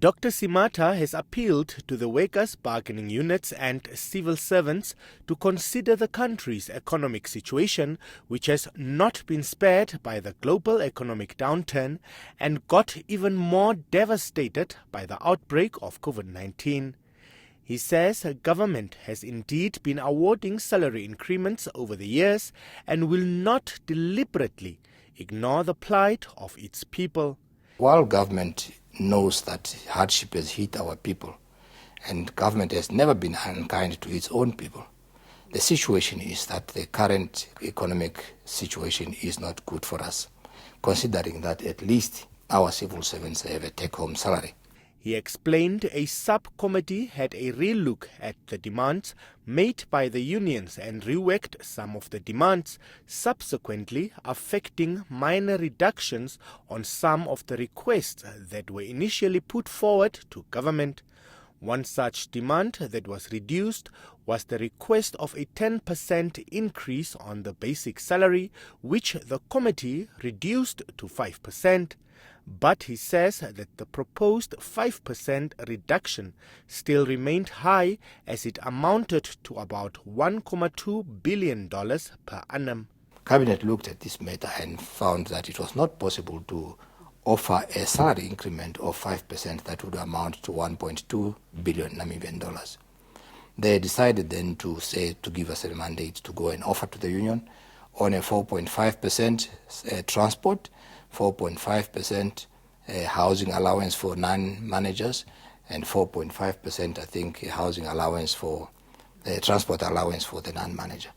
Dr. Simataa has appealed to the workers' bargaining units and civil servants to consider the country's economic situation, which has not been spared by the global economic downturn and got even more devastated by the outbreak of COVID-19. He says government has indeed been awarding salary increments over the years and will not deliberately ignore the plight of its people. While government knows that hardship has hit our people, and government has never been unkind to its own people, the situation is that the current economic situation is not good for us, considering that at least our civil servants have a take-home salary. He explained a subcommittee had a relook at the demands made by the unions and reworked some of the demands, subsequently affecting minor reductions on some of the requests that were initially put forward to government. One such demand that was reduced was the request of a 10% increase on the basic salary, which the committee reduced to 5%. But he says that the proposed 5% reduction still remained high, as it amounted to about $1.2 billion per annum. Cabinet looked at this matter and found that it was not possible to offer a salary increment of 5% that would amount to 1.2 billion Namibian dollars. They decided then to give us a mandate to go and offer to the union on a 4.5% transport, 4.5% housing allowance for non-managers, and 4.5% I think housing allowance for transport allowance for the non-manager.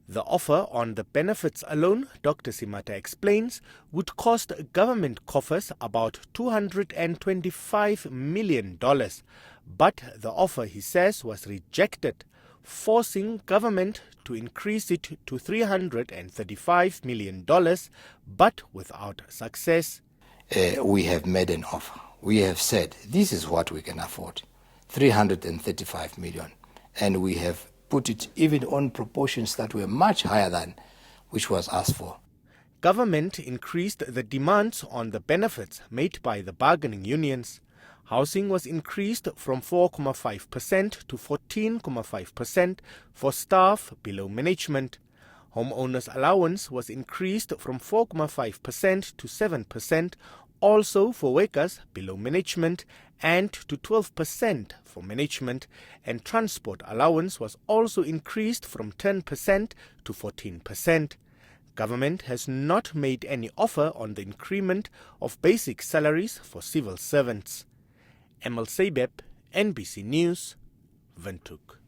The offer on the benefits alone, Dr. Simataa explains, would cost government coffers about $225 million. But the offer, he says, was rejected, forcing government to increase it to $335 million, but without success. We have made an offer. We have said this is what we can afford, $335 million, and we have put it even on proportions that were much higher than which was asked for. Government increased the demands on the benefits made by the bargaining unions. Housing was increased from 4.5% to 14.5% for staff below management. Homeowners' allowance was increased from 4.5% to 7%, also for workers below management, and to 12% for management, and transport allowance was also increased from 10% to 14%. Government has not made any offer on the increment of basic salaries for civil servants. Emil Seibep, NBC News, Windhoek.